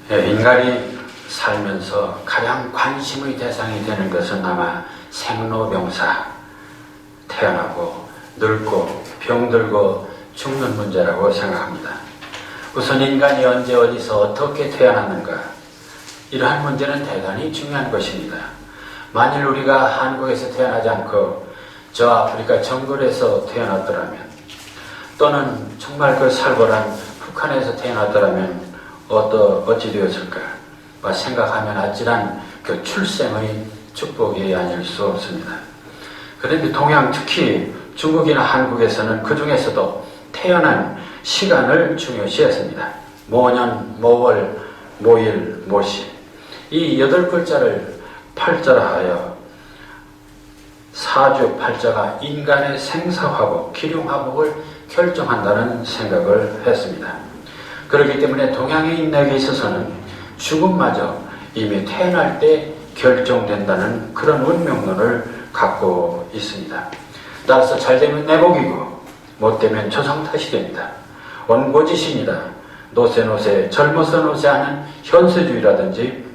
인간이 살면서 가장 관심의 대상이 되는 것은 아마 생로병사, 태어나고 늙고 병들고 죽는 문제라고 생각합니다. 우선 인간이 언제 어디서 어떻게 태어나는가, 이러한 문제는 대단히 중요한 것입니다. 만일 우리가 한국에서 태어나지 않고 저 아프리카 정글에서 태어났더라면, 또는 정말 그 살벌한 북한에서 태어났더라면 어찌 되었을까 생각하면 아찔한 그 출생의 축복이 아닐 수 없습니다. 그런데 동양, 특히 중국이나 한국에서는 그 중에서도 태어난 시간을 중요시했습니다. 모년, 모월, 모일, 모시, 이 8글자를 팔자하여 사주팔자가 인간의 생사화복, 기륭화복을 결정한다는 생각을 했습니다. 그렇기 때문에 동양의 인내에 있어서는 죽음마저 이미 태어날 때 결정된다는 그런 운명론을 갖고 있습니다. 따라서 잘되면 내복이고 못되면 조상 탓이 됩니다. 원고지신이다, 노세노세, 젊어서 노세 하는 현세주의라든지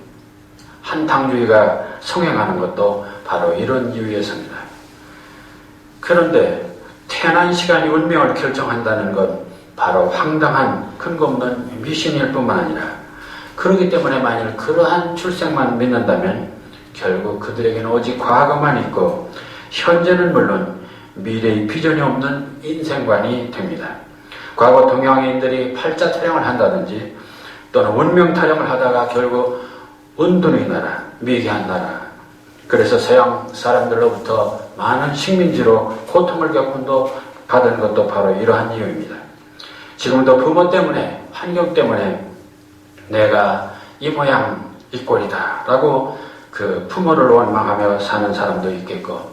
한탕주의가 성행하는 것도 바로 이런 이유에서입니다. 그런데 태어난 시간이 운명을 결정한다는 건 바로 황당한 근거 없는 미신일 뿐만 아니라, 그렇기 때문에 만일 그러한 출생만 믿는다면 결국 그들에게는 오직 과거만 있고 현재는 물론 미래의 비전이 없는 인생관이 됩니다. 과거 동양인들이 팔자 타령을 한다든지 또는 운명 타령을 하다가 결국 은둔의 나라, 미개한 나라, 그래서 서양 사람들로부터 많은 식민지로 고통을 받은 것도 바로 이러한 이유입니다. 지금도 부모 때문에, 환경 때문에 내가 이 모양 이 꼴이다 라고 그 부모를 원망하며 사는 사람도 있겠고,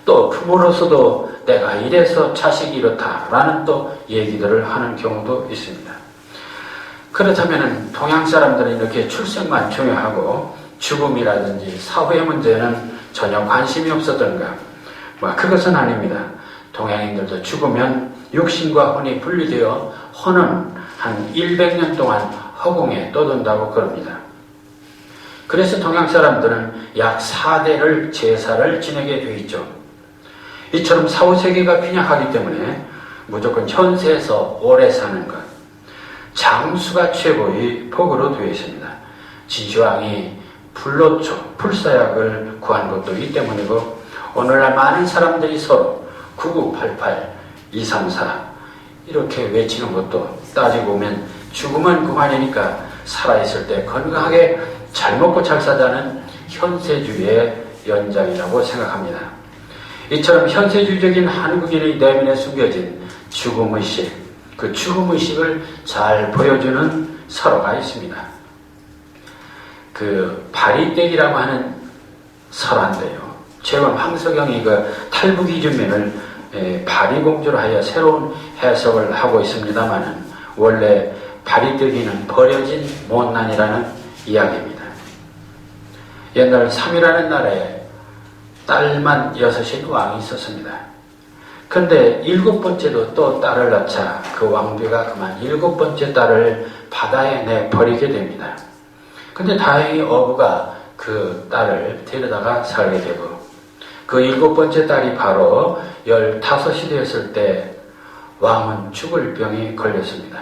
또 부모로서도 내가 이래서 자식이 이렇다 라는 또 얘기들을 하는 경우도 있습니다. 그렇다면 동양 사람들은 이렇게 출생만 중요하고 죽음이라든지 사회의 문제는 전혀 관심이 없었던가? 그것은 아닙니다. 동양인들도 죽으면 육신과 혼이 분리되어 혼은 한 100년 동안 허공에 떠돈다고 그럽니다. 그래서 동양 사람들은 약 4대를 제사를 지내게 되어 있죠. 이처럼 사후세계가 빈약하기 때문에 무조건 현세에서 오래 사는 것, 장수가 최고의 복으로 되어 있습니다. 진시황이 불로초, 불사약을 구한 것도 이 때문이고, 오늘날 많은 사람들이 서로 9988, 234 이렇게 외치는 것도 따지고 보면 죽으면 그만이니까 살아있을 때 건강하게 잘 먹고 잘 사자는 현세주의의 연장이라고 생각합니다. 이처럼 현세주의적인 한국인의 내면에 숨겨진 죽음의식, 그 죽음의식을 잘 보여주는 설화가 있습니다. 그 바리떼기라고 하는 설화인데요, 최근 황석영이 그 탈북이주민을 바리공주로 하여 새로운 해석을 하고 있습니다만, 원래 바리떼기는 버려진 못난이라는 이야기입니다. 옛날 삼이라는 나라에 딸만 6인 왕이 있었습니다. 그런데 7번째도 또 딸을 낳자 그 왕비가 그만 7번째 딸을 바다에 내버리게 됩니다. 근데 다행히 어부가 그 딸을 데려다가 살게 되고, 그 7번째 딸이 바로 15이 되었을 때 왕은 죽을 병이 걸렸습니다.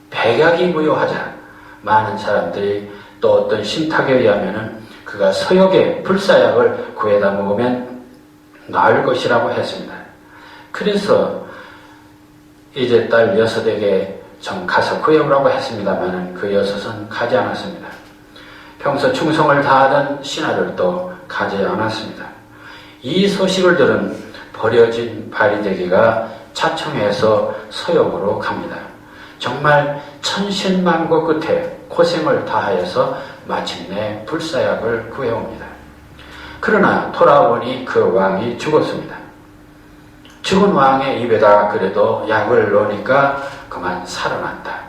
백약이 무효하자 많은 사람들이 또 어떤 신탁에 의하면은 그가 서역에 불사약을 구해다 먹으면 나을 것이라고 했습니다. 그래서 이제 딸 6에게 좀 가서 구해오라고 했습니다만 그 6은 가지 않았습니다. 평소 충성을 다하던 신하들도 가지 않았습니다. 이 소식을 들은 버려진 바리떼기가 자청해서 서역으로 갑니다. 정말 천신만고 끝에 고생을 다하여서 마침내 불사약을 구해옵니다. 그러나 돌아오니 그 왕이 죽었습니다. 죽은 왕의 입에다 그래도 약을 넣으니까 그만 살아났다.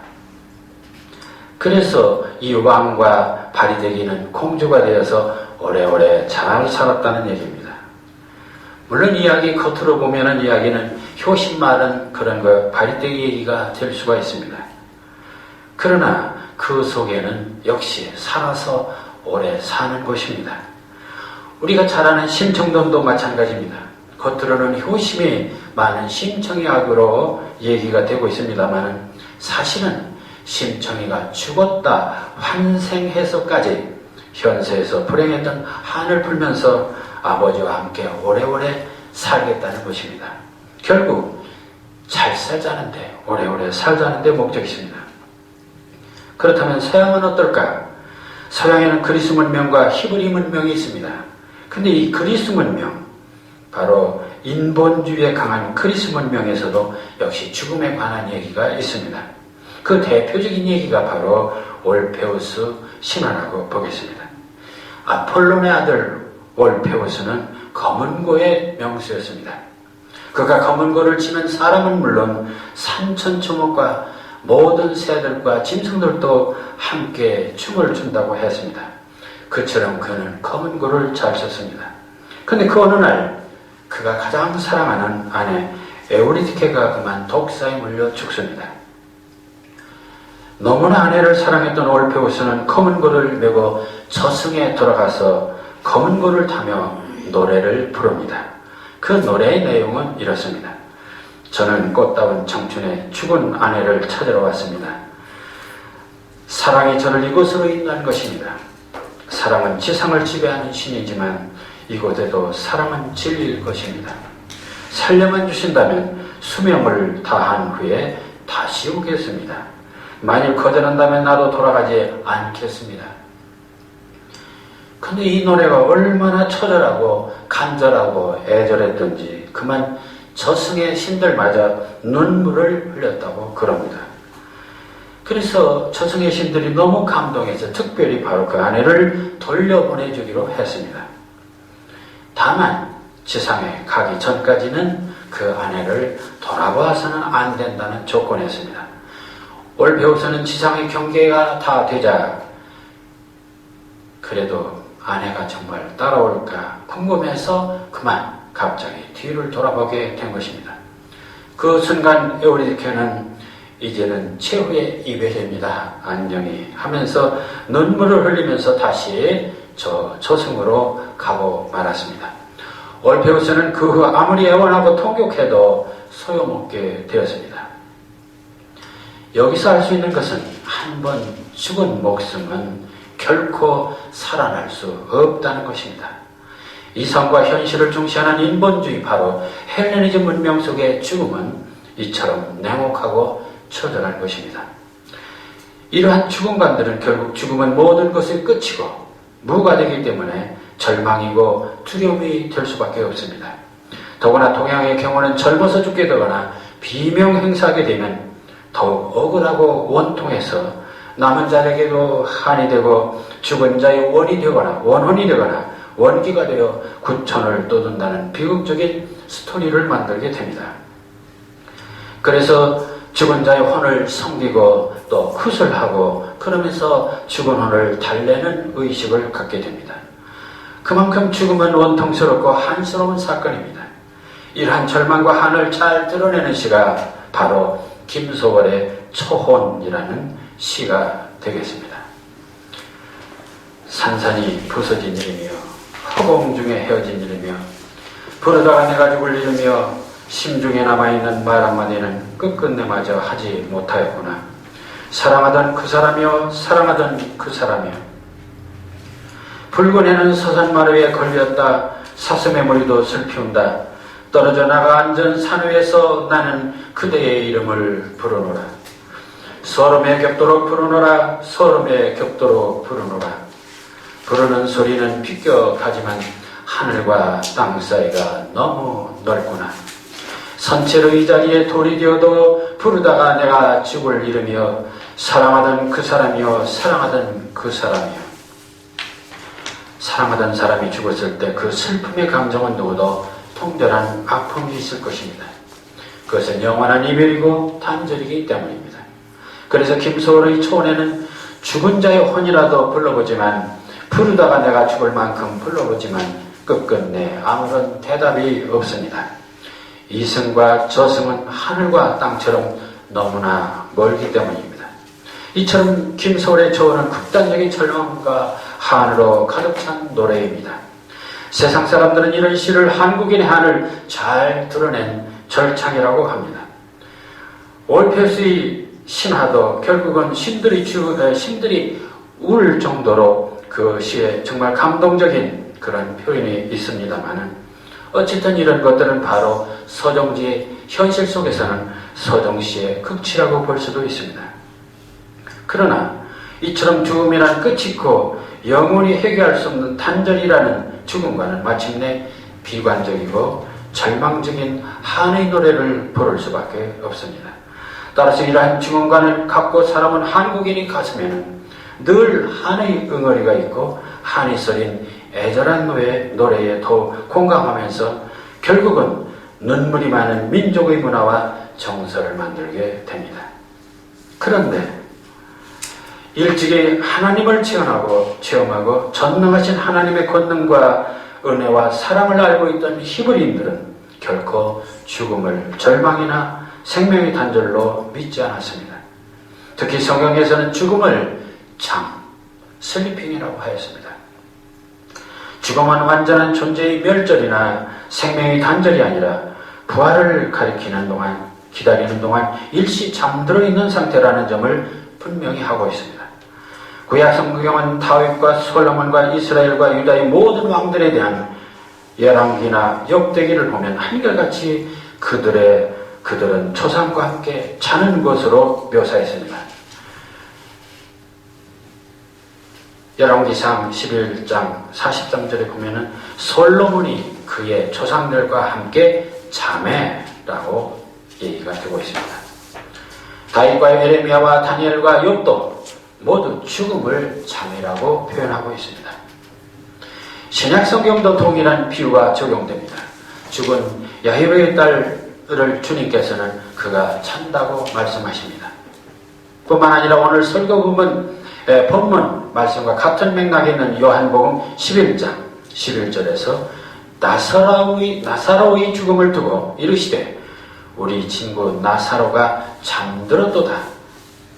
그래서 이 왕과 바리떼기는 공주가 되어서 오래오래 잘 살았다는 얘기입니다. 물론 이야기 겉으로 보면은 이야기는 효심 많은 그런 바리떼기 얘기가 될 수가 있습니다. 그러나 그 속에는 역시 살아서 오래 사는 것입니다. 우리가 잘 아는 심청동도 마찬가지입니다. 겉으로는 효심이 많은 심청이학으로 얘기가 되고 있습니다만 사실은 심청이가 죽었다 환생해서까지 현세에서 불행했던 한을 풀면서 아버지와 함께 오래오래 살겠다는 것입니다. 결국 잘 살자는데, 오래오래 살자는데 목적이 있습니다. 그렇다면 서양은 어떨까? 서양에는 그리스 문명과 히브리 문명이 있습니다. 근데 이 그리스 문명, 바로 인본주의에 강한 그리스 문명에서도 역시 죽음에 관한 얘기가 있습니다. 그 대표적인 얘기가 바로 올페우스 신화라고 보겠습니다. 아폴론의 아들 올페우스는 검은고의 명수였습니다. 그가 검은고를 치면 사람은 물론 산천초목과 모든 새들과 짐승들도 함께 춤을 춘다고 했습니다. 그처럼 그는 검은고를 잘 쳤습니다. 근데 그 어느 날 그가 가장 사랑하는 아내 에우리디케가 그만 독사에 물려 죽습니다. 너무나 아내를 사랑했던 올페우스는 검은고를 메고 저승에 돌아가서 검은고를 타며 노래를 부릅니다. 그 노래의 내용은 이렇습니다. 저는 꽃다운 청춘에 죽은 아내를 찾으러 왔습니다. 사랑이 저를 이곳으로 인도한 것입니다. 사랑은 지상을 지배하는 신이지만 이곳에도 사랑은 진리일 것입니다. 살려만 주신다면 수명을 다한 후에 다시 오겠습니다. 만일 거절한다면 나도 돌아가지 않겠습니다. 근데 이 노래가 얼마나 처절하고 간절하고 애절했던지 그만 저승의 신들마저 눈물을 흘렸다고 그럽니다. 그래서 저승의 신들이 너무 감동해서 특별히 바로 그 아내를 돌려보내주기로 했습니다. 다만 지상에 가기 전까지는 그 아내를 돌아봐서는 안 된다는 조건이었습니다. 올페우스는 지상의 경계가 다 되자 그래도 아내가 정말 따라올까 궁금해서 그만 갑자기 뒤를 돌아보게 된 것입니다. 그 순간 에우리디케는 이제는 최후의 이별입니다. 안녕히 하면서 눈물을 흘리면서 다시 저승으로 가고 말았습니다. 올페우스는 그 후 아무리 애원하고 통곡해도 소용없게 되었습니다. 여기서 알 수 있는 것은 한 번 죽은 목숨은 결코 살아날 수 없다는 것입니다. 이성과 현실을 중시하는 인본주의 바로 헬레니즘 문명 속의 죽음은 이처럼 냉혹하고 처절한 것입니다. 이러한 죽음관들은 결국 죽음은 모든 것의 끝이고 무가 되기 때문에 절망이고 두려움이 될 수밖에 없습니다. 더구나 동양의 경우는 젊어서 죽게 되거나 비명행사하게 되면 더욱 억울하고 원통해서 남은 자에게도 한이 되고 죽은 자의 원이 되거나 원혼이 되거나 원기가 되어 구천을 떠돈다는 비극적인 스토리를 만들게 됩니다. 그래서 죽은 자의 혼을 섬기고 또 굿을하고 그러면서 죽은 혼을 달래는 의식을 갖게 됩니다. 그만큼 죽음은 원통스럽고 한스러운 사건입니다. 이러한 절망과 한을 잘 드러내는 시가 바로 김소월의 초혼이라는 시가 되겠습니다. 산산이 부서진 일이며 허공 중에 헤어진 일이며 부르다가 내가 죽을 일이며 심중에 남아있는 말 한마디는 끝끝내마저 하지 못하였구나. 사랑하던 그 사람이여 사랑하던 그 사람이여 붉은 해는 서산마루 위에 걸렸다. 사슴의 머리도 슬피운다. 떨어져 나가 앉은 산 위에서 나는 그대의 이름을 부르노라. 소름에 격도록 부르노라. 소름에 격도록 부르노라. 부르는 소리는 비껴가지만 하늘과 땅 사이가 너무 넓구나. 선체로 이 자리에 돌이 되어도 부르다가 내가 죽을 이름이여 사랑하던 그 사람이여 사랑하던 그 사람이여. 사랑하던 사람이 죽었을 때 그 슬픔의 감정은 누구도 통절한 아픔이 있을 것입니다. 그것은 영원한 이별이고 단절이기 때문입니다. 그래서 김소월의 초원에는 죽은 자의 혼이라도 불러보지만 부르다가 내가 죽을 만큼 불러보지만 끝끝내 아무런 대답이 없습니다. 이승과 저승은 하늘과 땅처럼 너무나 멀기 때문입니다. 이처럼 김소월의 저어는 극단적인 절망과 한으로 가득 찬 노래입니다. 세상 사람들은 이런 시를 한국인의 한을 잘 드러낸 절창이라고 합니다. 올페스의 신화도 결국은 신들이 울 정도로 그 시에 정말 감동적인 그런 표현이 있습니다만은 어쨌든 이런 것들은 바로 서정지의 현실 속에서는 서정시의 극치라고 볼 수도 있습니다. 그러나 이처럼 죽음이란 끝이 있고 영원히 해결할 수 없는 단절이라는 죽음과는 마침내 비관적이고 절망적인 한의 노래를 부를 수밖에 없습니다. 따라서 이러한 죽음관을 갖고 살아온 한국인의 가슴에는 늘 한의 응어리가 있고 한이 서린 애절한 노래에 더 공감하면서 결국은 눈물이 많은 민족의 문화와 정서를 만들게 됩니다. 그런데 일찍이 하나님을 체험하고 전능하신 하나님의 권능과 은혜와 사랑을 알고 있던 히브리인들은 결코 죽음을 절망이나 생명의 단절로 믿지 않았습니다. 특히 성경에서는 죽음을 슬리핑이라고 하였습니다. 죽음은 완전한 존재의 멸절이나 생명의 단절이 아니라 부활을 기다리는 동안 일시 잠들어 있는 상태라는 점을 분명히 하고 있습니다. 구약 성경은 다윗과 솔로몬과 이스라엘과 유다의 모든 왕들에 대한 열왕기나 역대기를 보면 한결같이 그들은 초상과 함께 자는 것으로 묘사했습니다. 열왕기상 11장 43절에 보면은 솔로몬이 그의 조상들과 함께 자매라고 얘기가 되고 있습니다. 다윗과 에레미야와 다니엘과 욥도 모두 죽음을 자매라고 표현하고 있습니다. 신약 성경도 동일한 비유가 적용됩니다. 죽은 야히로의 딸을 주님께서는 그가 찬다고 말씀하십니다. 뿐만 아니라 오늘 본문 말씀과 같은 맥락에 있는 요한복음 11장 11절에서 나사로의 죽음을 두고 이르시되 우리 친구 나사로가 잠들었도다.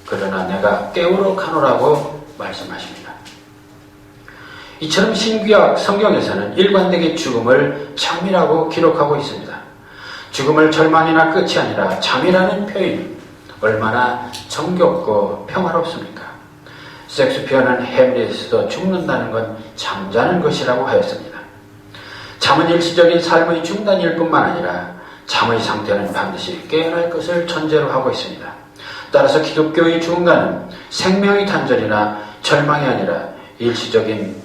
그러나 내가 깨우러 가노라고 말씀하십니다. 이처럼 신구약 성경에서는 일관되게 죽음을 잠이라고 기록하고 있습니다. 죽음을 절망이나 끝이 아니라 잠이라는 표현이 얼마나 정겹고 평화롭습니까? 섹스피어는 햄릿도 죽는다는 건 잠자는 것이라고 하였습니다. 잠은 일시적인 삶의 중단일 뿐만 아니라 잠의 상태는 반드시 깨어날 것을 전제로 하고 있습니다. 따라서 기독교의 죽음과는 생명의 단절이나 절망이 아니라 일시적인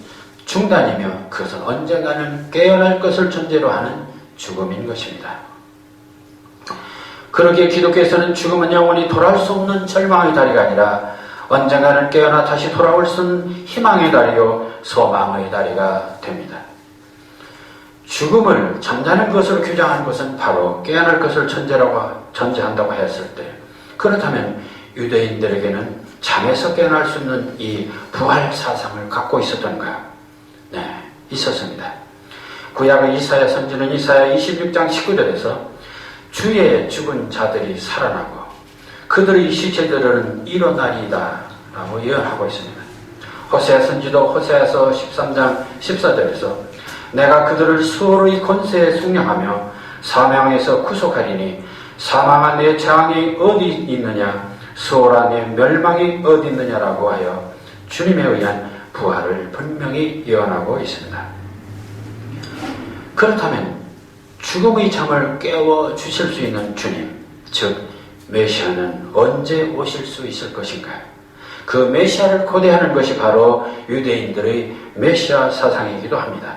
중단이며 그것은 언젠가는 깨어날 것을 전제로 하는 죽음인 것입니다. 그러기에 기독교에서는 죽음은 영원히 돌아올 수 없는 절망의 다리가 아니라 언젠가는 깨어나 다시 돌아올 수 있는 희망의 다리요 소망의 다리가 됩니다. 죽음을 잠자는 것으로 규정하는 것은 바로 깨어날 것을 전제한다고 했을 때, 그렇다면 유대인들에게는 잠에서 깨어날 수 있는 이 부활 사상을 갖고 있었던가? 네, 있었습니다. 구약의 이사야 선지는 이사야 26장 19절에서 주의 죽은 자들이 살아나고 그들의 시체들은 일어나리이다 라고 예언하고 있습니다. 호세아 선지도 호세아서 13장 14절에서 내가 그들을 수월의 권세에 숙량하며 사망에서 구속하리니 사망한 내 재앙이 어디 있느냐 수월한 내 멸망이 어디 있느냐라고 하여 주님에 의한 부활을 분명히 예언하고 있습니다. 그렇다면 죽음의 잠을 깨워 주실 수 있는 주님, 즉 메시아는 언제 오실 수 있을 것인가? 그 메시아를 고대하는 것이 바로 유대인들의 메시아 사상이기도 합니다.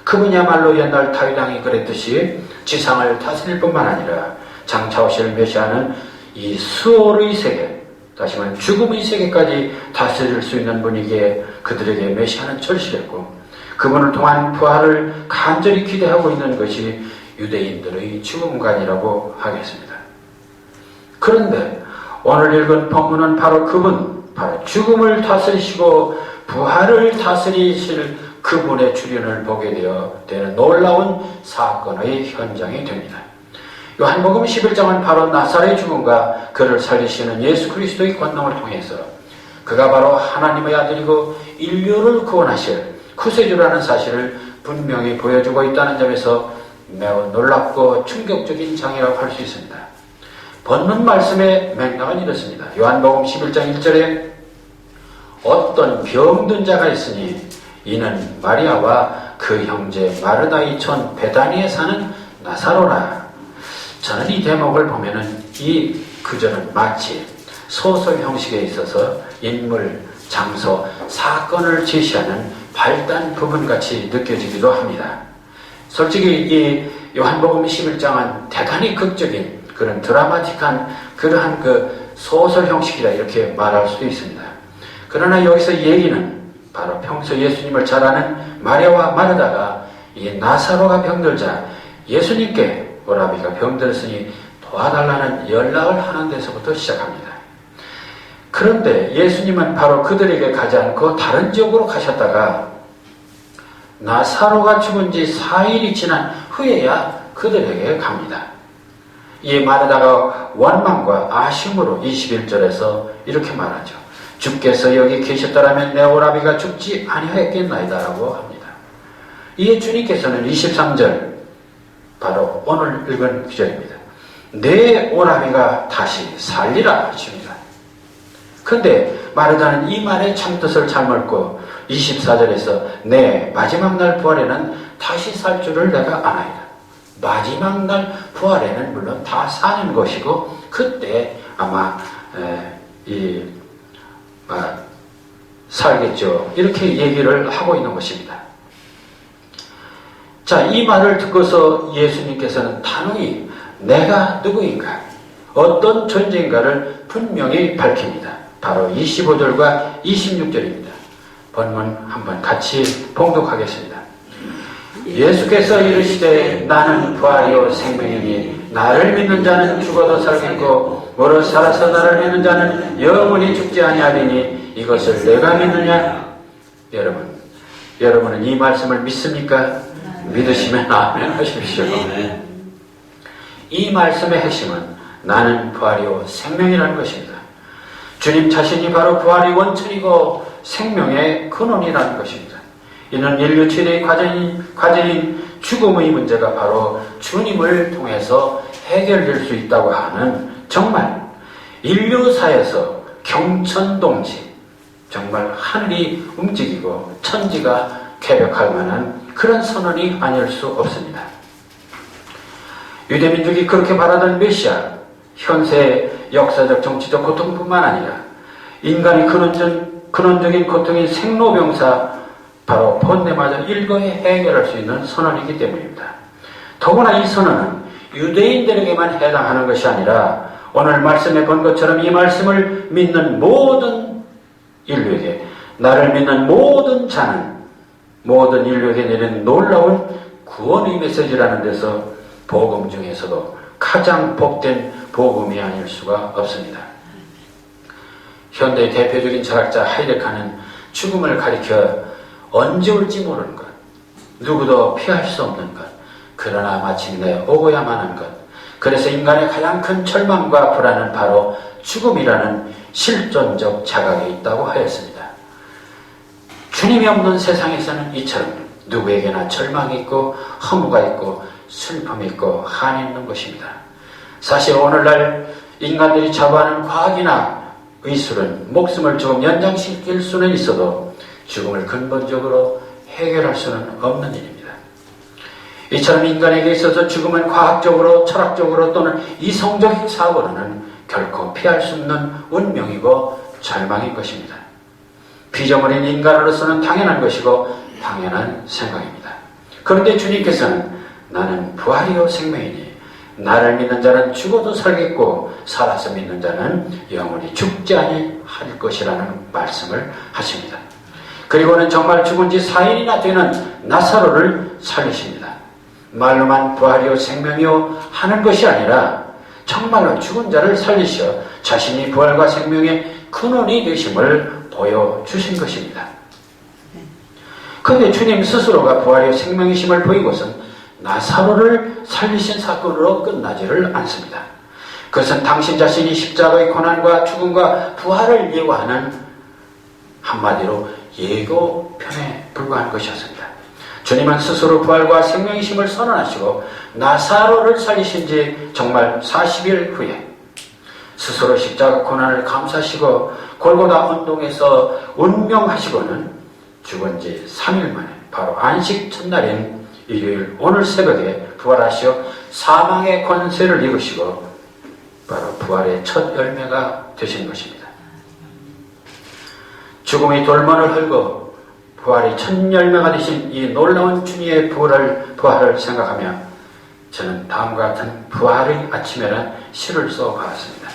그분이야말로 옛날 다윗 왕이 그랬듯이 지상을 다스릴 뿐만 아니라 장차 오실 메시아는 이 수월의 세계, 다시 말하면 죽음의 세계까지 다스릴 수 있는 분이기에 그들에게 메시아는 절실했고 그분을 통한 부활을 간절히 기대하고 있는 것이 유대인들의 죽음관이라고 하겠습니다. 그런데 오늘 읽은 본문은 바로 바로 죽음을 다스리시고 부활을 다스리실 그분의 출현을 보게 되는 놀라운 사건의 현장이 됩니다. 요한복음 11장은 바로 나사렛의 죽음과 그를 살리시는 예수 그리스도의 권능을 통해서 그가 바로 하나님의 아들이고 인류를 구원하실 구세주라는 사실을 분명히 보여주고 있다는 점에서 매우 놀랍고 충격적인 장이라고 할 수 있습니다. 본문 말씀의 맥락은 이렇습니다. 요한복음 11장 1절에 어떤 병든 자가 있으니 이는 마리아와 그 형제 마르다의 촌 베다니에 사는 나사로라. 저는 이 대목을 보면은 이 구절은 마치 소설 형식에 있어서 인물, 장소, 사건을 제시하는 발단 부분같이 느껴지기도 합니다. 솔직히 이 요한복음 11장은 대단히 극적인 그런 드라마틱한 그러한 그 소설 형식이라 이렇게 말할 수도 있습니다. 그러나 여기서 얘기는 바로 평소 예수님을 잘 아는 마리아와 마르다가 이 나사로가 병들자 예수님께 오라비가 병들었으니 도와달라는 연락을 하는 데서부터 시작합니다. 그런데 예수님은 바로 그들에게 가지 않고 다른 지역으로 가셨다가 나사로가 죽은 지 4일이 지난 후에야 그들에게 갑니다. 이 마르다가 원망과 아쉬움으로 21절에서 이렇게 말하죠. 주께서 여기 계셨더라면 내 오라비가 죽지 아니하였겠나이다 라고 합니다. 이에 주님께서는 23절 바로 오늘 읽은 구절입니다. 내 오라비가 다시 살리라 하십니다. 그런데 마르다는 이 말의 참뜻을 잘못 고 24절에서 내 마지막 날 부활에는 다시 살 줄을 내가 아나이다. 마지막 날 부활에는 물론 다 사는 것이고 그때 아마 살겠죠. 이렇게 얘기를 하고 있는 것입니다. 자, 이 말을 듣고서 예수님께서는 단호히 내가 누구인가, 어떤 존재인가를 분명히 밝힙니다. 바로 25절과 26절입니다. 본문 한번 같이 봉독하겠습니다. 예수께서 이르시되 나는 부활이요 생명이니 나를 믿는 자는 죽어도 살겠고 무릇 살아서 나를 믿는 자는 영원히 죽지 아니하리니 이것을 내가 믿느냐? 여러분은 이 말씀을 믿습니까? 믿으시면 아멘 하십시오. 이 말씀의 핵심은 나는 부활이요 생명이라는 것입니다. 주님 자신이 바로 부활의 원천이고 생명의 근원이라는 것입니다. 이는 인류 최대의 과제인 죽음의 문제가 바로 주님을 통해서 해결될 수 있다고 하는 정말 인류사에서 경천동지, 정말 하늘이 움직이고 천지가 쾌벽할 만한 그런 선언이 아닐 수 없습니다. 유대민족이 그렇게 바라던 메시아, 현세의 역사적 정치적 고통뿐만 아니라 인간의 근원적인 고통인 생로병사 바로 번뇌마저 일거에 해결할 수 있는 선언이기 때문입니다. 더구나 이 선언은 유대인들에게만 해당하는 것이 아니라 오늘 말씀에 본 것처럼 이 말씀을 믿는 모든 인류에게, 나를 믿는 모든 자는 모든 인류에게 내는 놀라운 구원의 메시지라는 데서 복음 중에서도 가장 복된 복음이 아닐 수가 없습니다. 현대의 대표적인 철학자 하이데카는 죽음을 가리켜 언제 올지 모르는 것, 누구도 피할 수 없는 것, 그러나 마침내 오고야만 한 것, 그래서 인간의 가장 큰 절망과 불안은 바로 죽음이라는 실존적 자각에 있다고 하였습니다. 주님이 없는 세상에서는 이처럼 누구에게나 절망이 있고 허무가 있고 슬픔이 있고 한이 있는 것입니다. 사실 오늘날 인간들이 자부하는 과학이나 의술은 목숨을 조금 연장시킬 수는 있어도 죽음을 근본적으로 해결할 수는 없는 일입니다. 이처럼 인간에게 있어서 죽음은 과학적으로, 철학적으로 또는 이성적 사고로는 결코 피할 수 없는 운명이고 절망인 것입니다. 피조물인 인간으로서는 당연한 것이고 당연한 생각입니다. 그런데 주님께서는 나는 부활이요 생명이니 나를 믿는 자는 죽어도 살겠고 살아서 믿는 자는 영원히 죽지 아니할 것이라는 말씀을 하십니다. 그리고는 정말 죽은 지 4일이나 되는 나사로를 살리십니다. 말로만 부활이요 생명이요 하는 것이 아니라 정말로 죽은 자를 살리셔 자신이 부활과 생명의 근원이 되심을 보여주신 것입니다. 그런데 주님 스스로가 부활이요 생명이심을 보이고선 나사로를 살리신 사건으로 끝나지를 않습니다. 그것은 당신 자신이 십자가의 고난과 죽음과 부활을 예고하는 한마디로 예고편에 불과한 것이었습니다. 주님은 스스로 부활과 생명이심을 선언하시고 나사로를 살리신 지 정말 40일 후에 스스로 십자가 고난을 감수하시고 골고다 언동에서 운명하시고는 죽은 지 3일 만에 바로 안식 첫날인 일요일 오늘 새벽에 부활하시어 사망의 권세를 이루시고 바로 부활의 첫 열매가 되신 것입니다. 죽음이 돌문을 헐고 부활이 첫 열매가 되신 이 놀라운 주님의 부활을 생각하며 저는 다음과 같은 부활의 아침에는 시를 써보았습니다.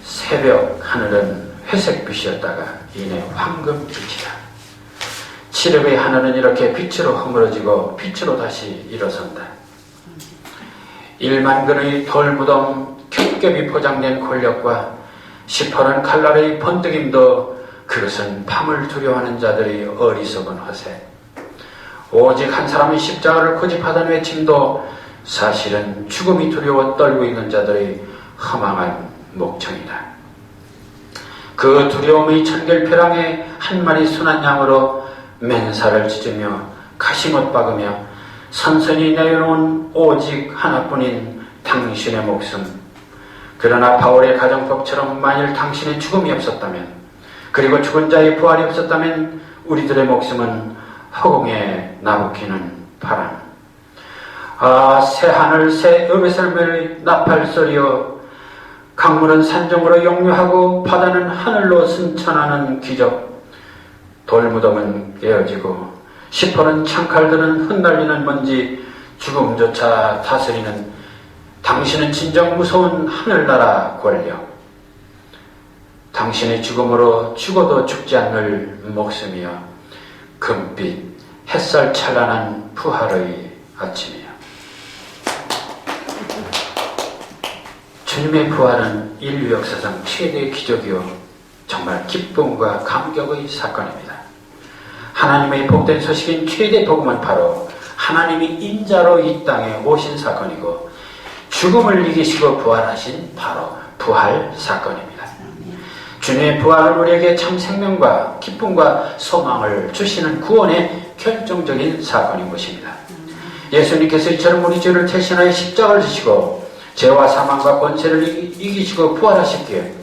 새벽 하늘은 회색빛이었다가 이내 황금빛이다. 칠흑의 하늘은 이렇게 빛으로 허물어지고 빛으로 다시 일어선다. 1만 근의 돌무덤 겹겹이 포장된 권력과 시퍼런 칼날의 번뜩임도 그것은 밤을 두려워하는 자들의 어리석은 허세. 오직 한 사람의 십자가를 고집하다는 외침도 사실은 죽음이 두려워 떨고 있는 자들의 허망한 목청이다. 그 두려움의 천결표랑에 한 마리 순한 양으로 맨살을 찢으며 가시못 박으며 선선히 내어놓은 오직 하나뿐인 당신의 목숨. 그러나 바울의 가정법처럼 만일 당신의 죽음이 없었다면, 그리고 죽은 자의 부활이 없었다면 우리들의 목숨은 허공에 나부끼는 바람. 아, 새 하늘 새 어베살멜의 나팔소리여, 강물은 산정으로 역류하고 바다는 하늘로 승천하는 기적. 돌무덤은 깨어지고 시퍼런 창칼들은 흩날리는 먼지, 죽음조차 다스리는 당신은 진정 무서운 하늘나라 권력. 당신의 죽음으로 죽어도 죽지 않을 목숨이여, 금빛 햇살 찬란한 부활의 아침이여. 주님의 부활은 인류 역사상 최대의 기적이요 정말 기쁨과 감격의 사건입니다. 하나님의 복된 소식인 최대 복음은 바로 하나님이 인자로 이 땅에 오신 사건이고 죽음을 이기시고 부활하신 바로 부활 사건입니다. 주님의 부활은 우리에게 참 생명과 기쁨과 소망을 주시는 구원의 결정적인 사건인 것입니다. 예수님께서 이처럼 우리 죄를 대신하여 십자가를 지시고 죄와 사망과 권세를 이기시고 부활하셨기에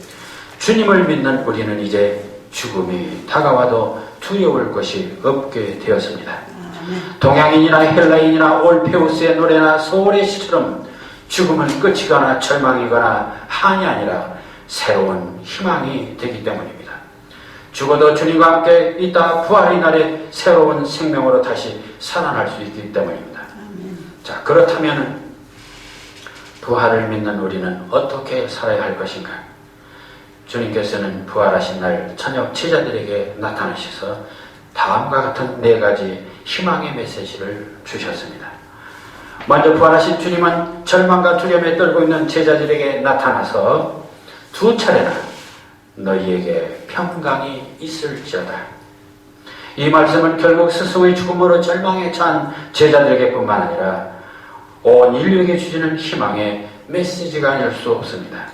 주님을 믿는 우리는 이제 죽음이 다가와도 두려울 것이 없게 되었습니다. 동양인이나 헬라인이나 올페우스의 노래나 소울의 시처럼 죽음은 끝이거나 절망이거나 한이 아니라 새로운 희망이 되기 때문입니다. 죽어도 주님과 함께 있다 부활의 날에 새로운 생명으로 다시 살아날 수 있기 때문입니다. 자, 그렇다면 부활을 믿는 우리는 어떻게 살아야 할 것인가? 주님께서는 부활하신 날 저녁 제자들에게 나타나셔서 다음과 같은 4가지 희망의 메시지를 주셨습니다. 먼저 부활하신 주님은 절망과 두려움에 떨고 있는 제자들에게 나타나서 2차례나 너희에게 평강이 있을지어다. 이 말씀은 결국 스스로의 죽음으로 절망에 처한 제자들에게 뿐만 아니라 온 인류에게 주시는 희망의 메시지가 아닐 수 없습니다.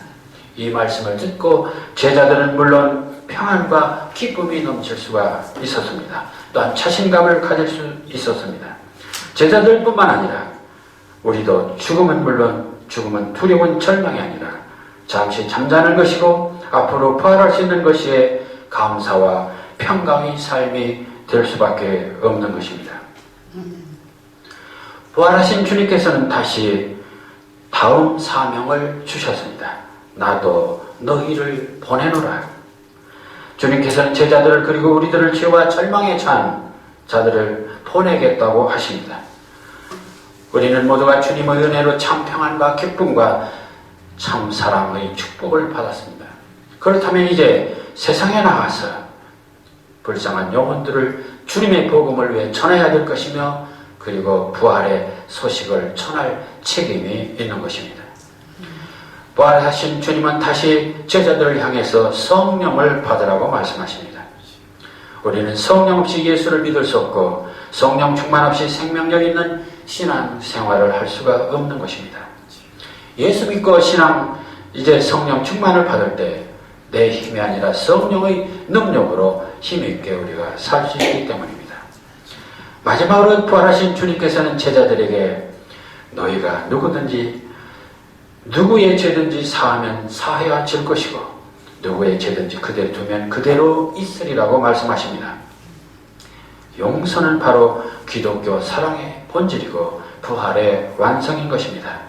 이 말씀을 듣고 제자들은 물론 평안과 기쁨이 넘칠 수가 있었습니다. 또한 자신감을 가질 수 있었습니다. 제자들뿐만 아니라 우리도 죽음은 물론 죽음은 두려운 절망이 아니라 잠시 잠자는 것이고 앞으로 부활할 수 있는 것이에 감사와 평강의 삶이 될 수밖에 없는 것입니다. 부활하신 주님께서는 다시 다음 사명을 주셨습니다. 나도 너희를 보내노라. 주님께서는 제자들을 그리고 우리들을 죄와 절망에 처한 자들을 보내겠다고 하십니다. 우리는 모두가 주님의 은혜로 참 평안과 기쁨과 참 사랑의 축복을 받았습니다. 그렇다면 이제 세상에 나가서 불쌍한 영혼들을 주님의 복음을 위해 전해야 될 것이며 그리고 부활의 소식을 전할 책임이 있는 것입니다. 부활하신 주님은 다시 제자들을 향해서 성령을 받으라고 말씀하십니다. 우리는 성령 없이 예수를 믿을 수 없고 성령 충만 없이 생명력 있는 신앙 생활을 할 수가 없는 것입니다. 예수 믿고 신앙 이제 성령 충만을 받을 때 내 힘이 아니라 성령의 능력으로 힘있게 우리가 살 수 있기 때문입니다. 마지막으로 부활하신 주님께서는 제자들에게 너희가 누구의 죄든지 사하면 사해야 질 것이고 누구의 죄든지 그대로 두면 그대로 있으리라고 말씀하십니다. 용서는 바로 기독교 사랑의 본질이고 부활의 완성인 것입니다.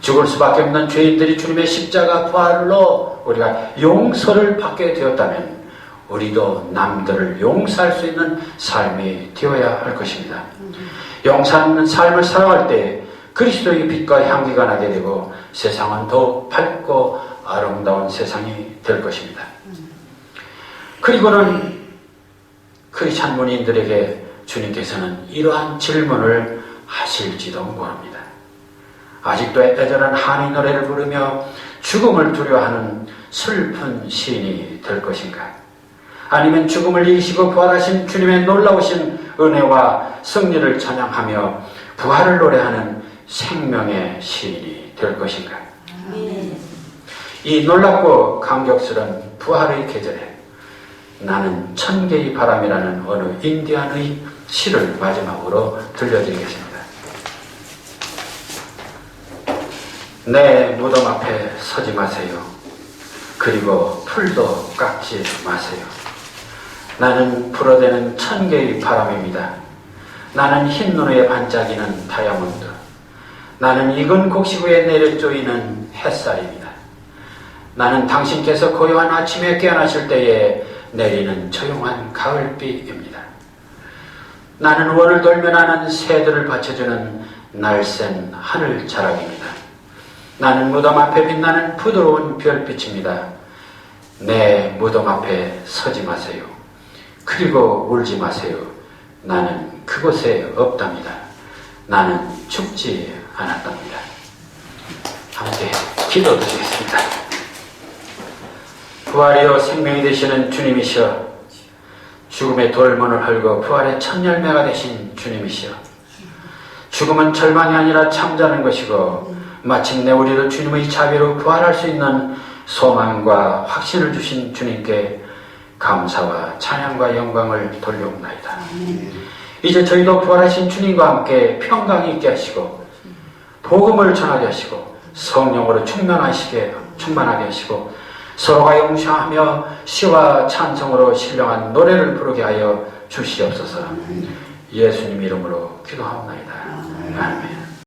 죽을 수밖에 없는 죄인들이 주님의 십자가 부활로 우리가 용서를 받게 되었다면 우리도 남들을 용서할 수 있는 삶이 되어야 할 것입니다. 용서하는 삶을 살아갈 때 그리스도의 빛과 향기가 나게 되고 세상은 더 밝고 아름다운 세상이 될 것입니다. 그리고는 크리스찬 문인들에게 주님께서는 이러한 질문을 하실지도 모릅니다. 아직도 애절한 한이 노래를 부르며 죽음을 두려워하는 슬픈 시인이 될 것인가? 아니면 죽음을 이기시고 부활하신 주님의 놀라우신 은혜와 승리를 찬양하며 부활을 노래하는 생명의 시인이 될 것인가? 이 놀랍고 감격스러운 부활의 계절에 나는 천개의 바람이라는 어느 인디안의 시를 마지막으로 들려드리겠습니다. 내 무덤 앞에 서지 마세요. 그리고 풀도 깎지 마세요. 나는 불어대는 천개의 바람입니다. 나는 흰눈에 반짝이는 다이아몬드. 나는 익은 곡식위에 내려쪼이는 햇살입니다. 나는 당신께서 고요한 아침에 깨어나실 때에 내리는 조용한 가을비입니다. 나는 원을 돌며 나는 새들을 받쳐주는 날쌘 하늘 자락입니다. 나는 무덤 앞에 빛나는 부드러운 별빛입니다. 내 무덤 앞에 서지 마세요. 그리고 울지 마세요. 나는 그곳에 없답니다. 나는 죽지 않았답니다. 함께 기도드리겠습니다. 부활이요 생명이 되시는 주님이시여, 죽음의 돌문을 헐고 부활의 첫 열매가 되신 주님이시여, 죽음은 절망이 아니라 잠자는 것이고 마침내 우리를 주님의 자비로 부활할 수 있는 소망과 확신을 주신 주님께 감사와 찬양과 영광을 돌려옵나이다. 이제 저희도 부활하신 주님과 함께 평강이 있게 하시고 복음을 전하게 하시고 성령으로 충만하게 하시고 서로가 용서하며 시와 찬송으로 신령한 노래를 부르게 하여 주시옵소서. 예수님 이름으로 기도하옵나이다. 아멘.